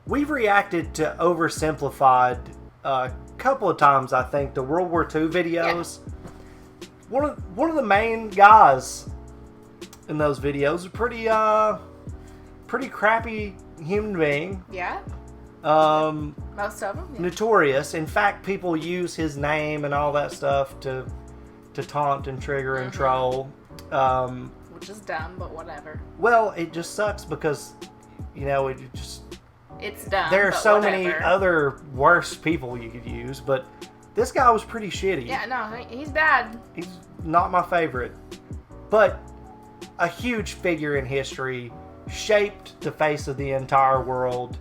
we've reacted to Oversimplified a couple of times, I think, the World War II videos. Yeah. One of the main guys in those videos, a pretty crappy human being. Yeah. Most of them. Yeah. Notorious. In fact, people use his name and all that stuff to taunt and trigger and troll. Which is dumb, but whatever. Well, it just sucks because, it's dumb. There are so whatever. many other worse people you could use, but this guy was pretty shitty. Yeah, no, he's bad. He's not my favorite, but a huge figure in history, shaped the face of the entire world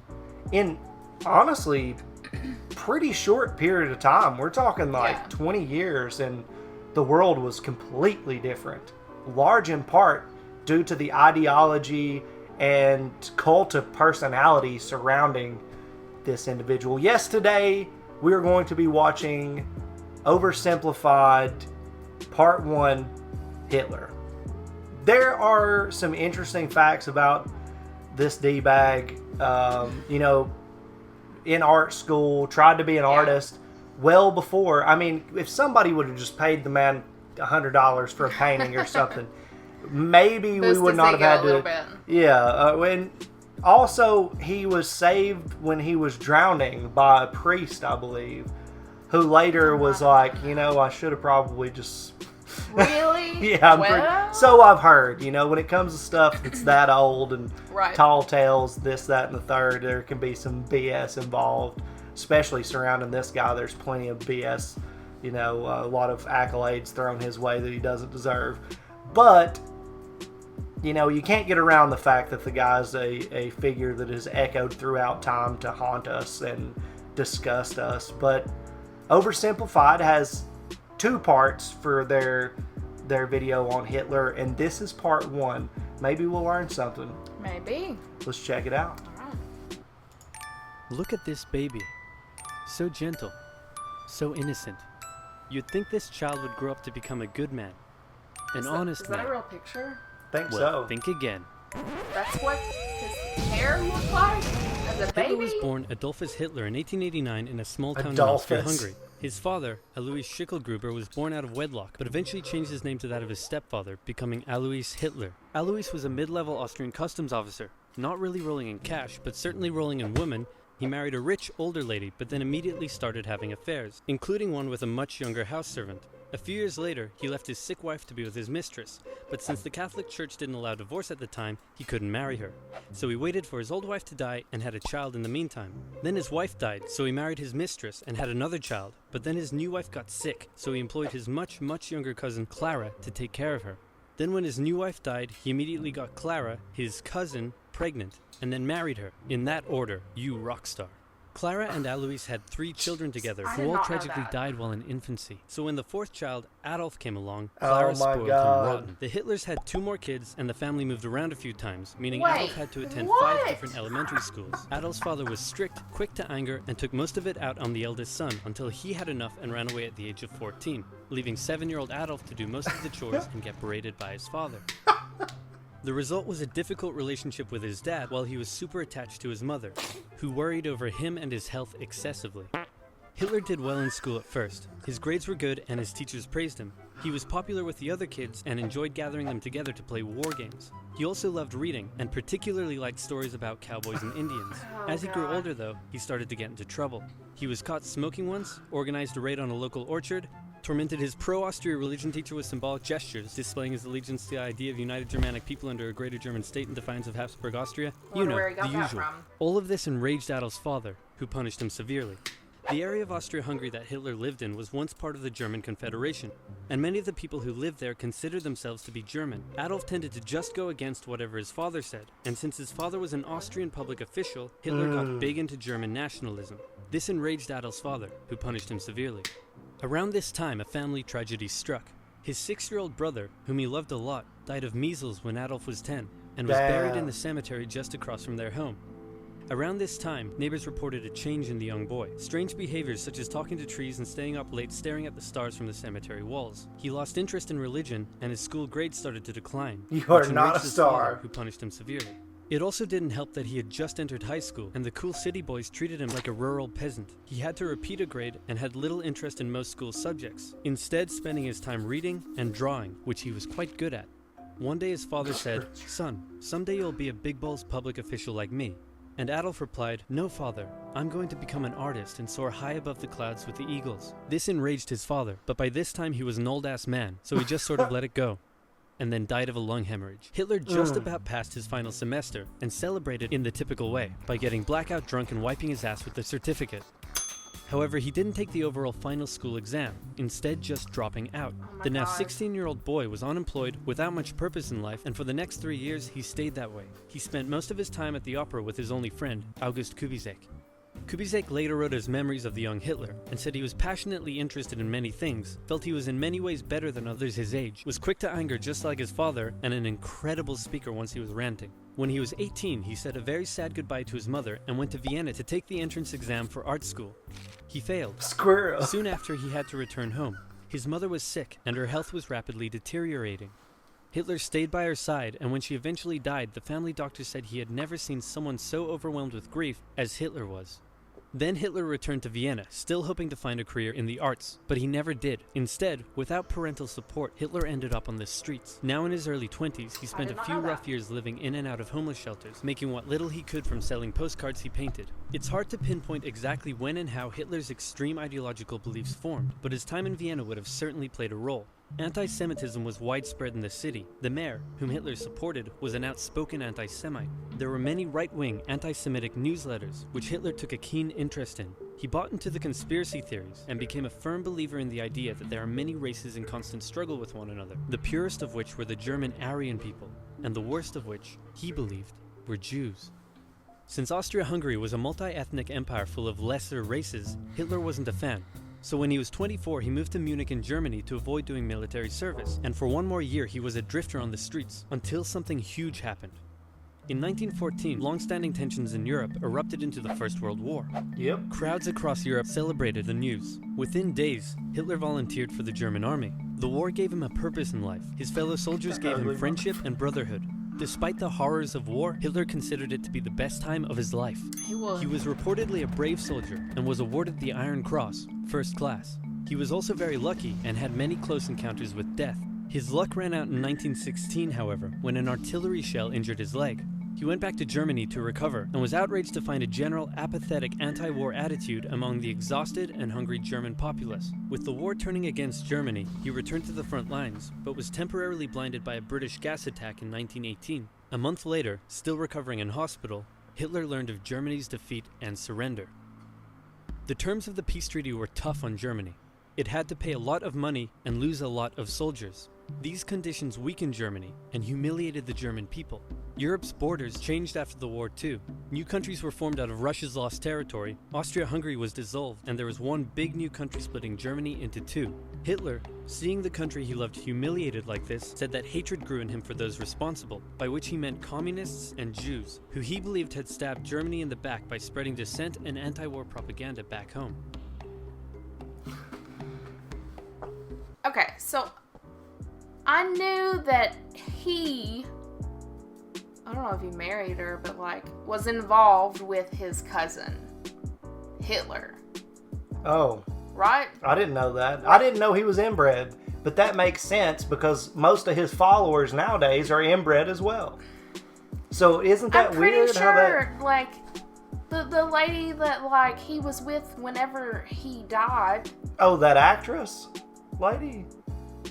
in, honestly, pretty short period of time. We're talking like 20 years, and the world was completely different, large in part due to the ideology and cult of personality surrounding this individual. Yes, today we're going to be watching Oversimplified Part 1, Hitler. There are some interesting facts about this D-bag. In art school, tried to be an artist well before. I mean, if somebody would have just paid the man $100 for a painting or something, maybe we would not have had to. Yeah, and also he was saved when he was drowning by a priest, I believe, who later was like, I should have probably just. Really? Yeah, so I've heard. When it comes to stuff that's that old and tall tales, this, that, and the third, there can be some BS involved, especially surrounding this guy. There's plenty of BS, a lot of accolades thrown his way that he doesn't deserve. But, you can't get around the fact that the guy's a figure that has echoed throughout time to haunt us and disgust us. But Oversimplified has 2 parts for their video on Hitler, and this is part 1. Maybe we'll learn something. Maybe. Let's check it out. Look at this baby. So gentle. So innocent. You'd think this child would grow up to become a good man. An honest man. Is that a real picture? Think well, so. Think again. That's what his hair looked like as a baby? Hitler was born Adolphus Hitler in 1889 in a small town in Austria, Hungary. His father, Alois Schicklgruber, was born out of wedlock, but eventually changed his name to that of his stepfather, becoming Alois Hitler. Alois was a mid-level Austrian customs officer, not really rolling in cash, but certainly rolling in women. He married a rich, older lady, but then immediately started having affairs, including one with a much younger house servant. A few years later, he left his sick wife to be with his mistress, but since the Catholic Church didn't allow divorce at the time, he couldn't marry her. So he waited for his old wife to die and had a child in the meantime. Then his wife died, so he married his mistress and had another child, but then his new wife got sick, so he employed his much, much younger cousin Clara to take care of her. Then when his new wife died, he immediately got Clara, his cousin, pregnant, and then married her. In that order, you rock star. Clara and Alois had 3 children together who all tragically died while in infancy. So when the 4th child, Adolf, came along, Clara spoiled him rotten. The Hitlers had 2 more kids and the family moved around a few times, meaning Adolf had to attend 5 different elementary schools. Adolf's father was strict, quick to anger, and took most of it out on the eldest son until he had enough and ran away at the age of 14, leaving 7-year-old Adolf to do most of the chores and get berated by his father. The result was a difficult relationship with his dad while he was super attached to his mother, who worried over him and his health excessively. Hitler did well in school at first. His grades were good and his teachers praised him. He was popular with the other kids and enjoyed gathering them together to play war games. He also loved reading and particularly liked stories about cowboys and Indians. As he grew older though, he started to get into trouble. He was caught smoking once, organized a raid on a local orchard, tormented his pro-Austria religion teacher with symbolic gestures, displaying his allegiance to the idea of united Germanic people under a greater German state in defiance of Habsburg Austria. You know, the usual. All of this enraged Adolf's father, who punished him severely. The area of Austria-Hungary that Hitler lived in was once part of the German Confederation, and many of the people who lived there considered themselves to be German. Adolf tended to just go against whatever his father said, and since his father was an Austrian public official, Hitler got big into German nationalism. This enraged Adolf's father, who punished him severely. Around this time, a family tragedy struck. His 6-year-old brother, whom he loved a lot, died of measles when Adolf was 10, and was buried in the cemetery just across from their home. Around this time, neighbors reported a change in the young boy. Strange behaviors such as talking to trees and staying up late staring at the stars from the cemetery walls. He lost interest in religion, and his school grades started to decline. You are not a star. Who punished him severely. It also didn't help that he had just entered high school, and the cool city boys treated him like a rural peasant. He had to repeat a grade and had little interest in most school subjects, instead spending his time reading and drawing, which he was quite good at. One day his father said, "Son, someday you'll be a big balls public official like me." And Adolf replied, "No, father, I'm going to become an artist and soar high above the clouds with the eagles." This enraged his father, but by this time he was an old-ass man, so he just sort of let it go, and then died of a lung hemorrhage. Hitler just about passed his final semester and celebrated in the typical way, by getting blackout drunk and wiping his ass with the certificate. However, he didn't take the overall final school exam, instead just dropping out. The now 16-year-old boy was unemployed, without much purpose in life, and for the next 3 years, he stayed that way. He spent most of his time at the opera with his only friend, August Kubizek. Kubizek later wrote his memories of the young Hitler, and said he was passionately interested in many things, felt he was in many ways better than others his age, was quick to anger just like his father, and an incredible speaker once he was ranting. When he was 18, he said a very sad goodbye to his mother and went to Vienna to take the entrance exam for art school. He failed. Squirrel. Soon after, he had to return home. His mother was sick, and her health was rapidly deteriorating. Hitler stayed by her side, and when she eventually died, the family doctor said he had never seen someone so overwhelmed with grief as Hitler was. Then Hitler returned to Vienna, still hoping to find a career in the arts, but he never did. Instead, without parental support, Hitler ended up on the streets. Now in his early 20s, he spent a few rough years living in and out of homeless shelters, making what little he could from selling postcards he painted. It's hard to pinpoint exactly when and how Hitler's extreme ideological beliefs formed, but his time in Vienna would have certainly played a role. Anti-Semitism was widespread in the city. The mayor, whom Hitler supported, was an outspoken anti-Semite. There were many right-wing anti-Semitic newsletters, which Hitler took a keen interest in. He bought into the conspiracy theories and became a firm believer in the idea that there are many races in constant struggle with one another, the purest of which were the German Aryan people, and the worst of which, he believed, were Jews. Since Austria-Hungary was a multi-ethnic empire full of lesser races, Hitler wasn't a fan. So when he was 24, he moved to Munich in Germany to avoid doing military service, and for one more year he was a drifter on the streets, until something huge happened. In 1914, long-standing tensions in Europe erupted into the First World War. Yep. Crowds across Europe celebrated the news. Within days, Hitler volunteered for the German army. The war gave him a purpose in life. His fellow soldiers gave him friendship and brotherhood. Despite the horrors of war, Hitler considered it to be the best time of his life. He was reportedly a brave soldier and was awarded the Iron Cross, first class. He was also very lucky and had many close encounters with death. His luck ran out in 1916, however, when an artillery shell injured his leg. He went back to Germany to recover and was outraged to find a general apathetic anti-war attitude among the exhausted and hungry German populace. With the war turning against Germany, he returned to the front lines, but was temporarily blinded by a British gas attack in 1918. A month later, still recovering in hospital, Hitler learned of Germany's defeat and surrender. The terms of the peace treaty were tough on Germany. It had to pay a lot of money and lose a lot of soldiers. These conditions weakened Germany and humiliated the German people. Europe's borders changed after the war too. New countries were formed out of Russia's lost territory, Austria-Hungary was dissolved, and there was one big new country splitting Germany into two. Hitler, seeing the country he loved humiliated like this, said that hatred grew in him for those responsible, by which he meant communists and Jews, who he believed had stabbed Germany in the back by spreading dissent and anti-war propaganda back home. Okay, so I knew that I don't know if he married her, but was involved with his cousin, Hitler. Oh. Right? I didn't know that. I didn't know he was inbred, but that makes sense because most of his followers nowadays are inbred as well. So isn't that weird? I'm pretty sure, the lady that, he was with whenever he died. Oh, that actress lady?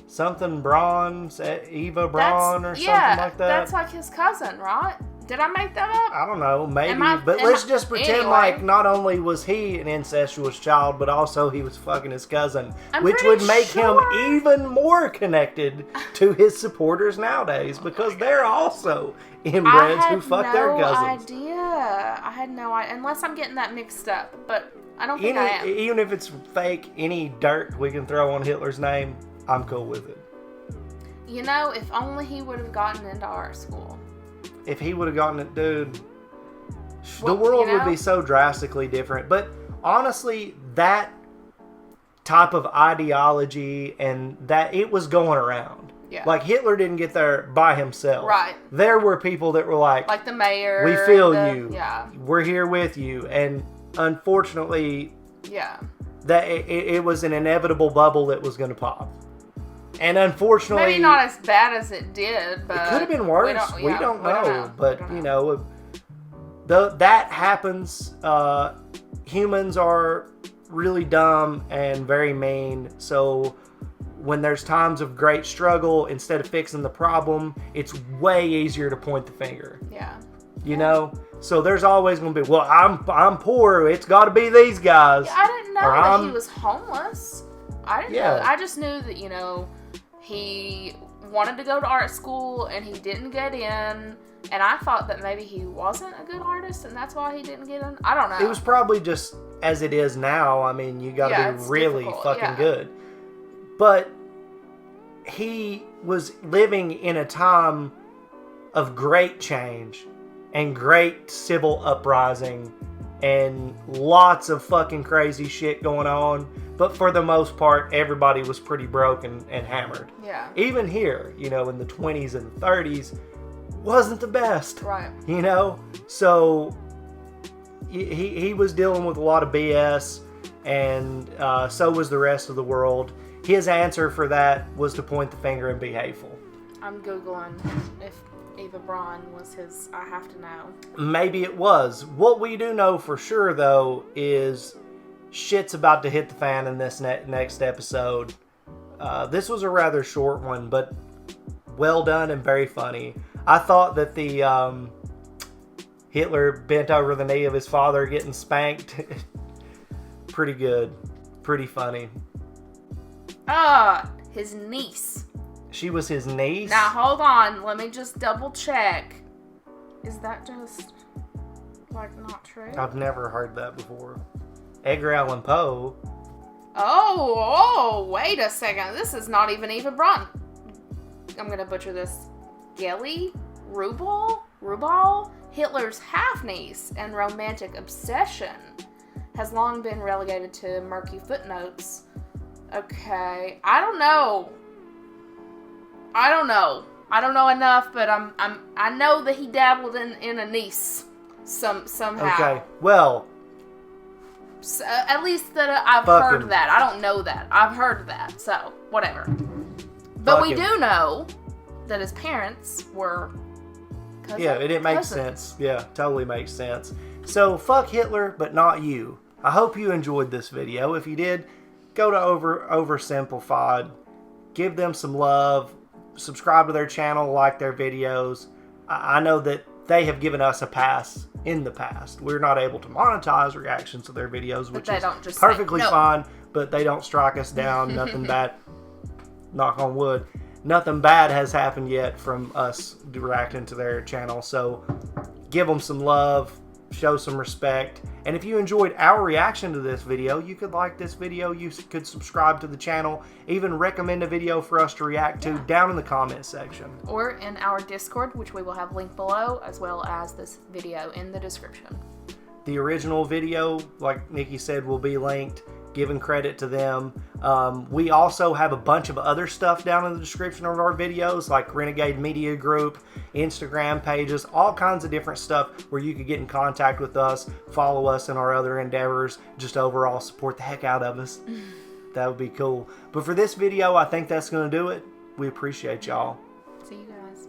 Something Braun, Eva Braun or something like that? That's like his cousin, right? Did I make that up? I don't know, maybe. But let's just pretend not only was he an incestuous child, but also he was fucking his cousin. Which would make him even more connected to his supporters nowadays because they're also inbreds who fuck their cousins. I had no idea. Unless I'm getting that mixed up. But I don't think I am. Even if it's fake, any dirt we can throw on Hitler's name, I'm cool with it. If only he would have gotten into art school. If he would have gotten it, dude, the world would be so drastically different. But honestly, that type of ideology and that it was going around. Yeah. Like, Hitler didn't get there by himself. Right. There were people that were like the mayor. We feel you. Yeah. We're here with you. And unfortunately, yeah, that it was an inevitable bubble that was going to pop. And unfortunately, maybe not as bad as it did, but it could have been worse. We don't know. But you know, that happens. Humans are really dumb and very mean. So when there's times of great struggle, instead of fixing the problem, it's way easier to point the finger. Yeah. You know? So there's always going to be, well, I'm poor. It's got to be these guys. Yeah, I didn't know that he was homeless. I didn't know. I just knew that, you know, he wanted to go to art school and he didn't get in. And I thought that maybe he wasn't a good artist and that's why he didn't get in. I don't know. It was probably just as it is now. I mean, you got to be really fucking good. But he was living in a time of great change and great civil uprising and lots of fucking crazy shit going on. But for the most part, everybody was pretty broken and hammered. Yeah. Even here, you know, in the 20s and 30s, wasn't the best. Right. You know? So he was dealing with a lot of BS, and so was the rest of the world. His answer for that was to point the finger and be hateful. I'm Googling if Eva Braun was his. I have to know. Maybe it was. What we do know for sure, though, is shit's about to hit the fan in this next episode. This was a rather short one, but well done and very funny. I thought that the Hitler bent over the knee of his father getting spanked. Pretty good. Pretty funny. His niece. She was his niece? Now, hold on. Let me just double check. Is that just, like, not true? I've never heard that before. Edgar Allan Poe. Oh, wait a second. This is not even Eva Braun. I'm going to butcher this. Gelly Rubal, Hitler's half-niece and romantic obsession, has long been relegated to murky footnotes. Okay, I don't know enough, but I know that he dabbled in a niece somehow. Okay, well, so, at least that I've heard that. I don't know that. I've heard that. So whatever. But we do know that his parents were cousins. Yeah, it makes sense. Yeah, totally makes sense. So fuck Hitler, but not you. I hope you enjoyed this video. If you did, go to OverSimplified. Give them some love. Subscribe to their channel. Like their videos. I know that they have given us a pass in the past. We're not able to monetize reactions to their videos, which is perfectly fine. But they don't strike us down. Nothing bad. Knock on wood. Nothing bad has happened yet from us reacting to their channel. So give them some love. Show some respect. And if you enjoyed our reaction to this video, you could like this video, you could subscribe to the channel, even recommend a video for us to react to down in the comment section. Or in our Discord, which we will have linked below, as well as this video in the description. The original video, like Nikki said, will be linked, giving credit to them. We also have a bunch of other stuff down in the description of our videos, like Renegade Media Group, Instagram pages, all kinds of different stuff where you could get in contact with us, follow us in our other endeavors, just overall support the heck out of us. That would be cool. But for this video, I think that's going to do it. We appreciate y'all. See you guys.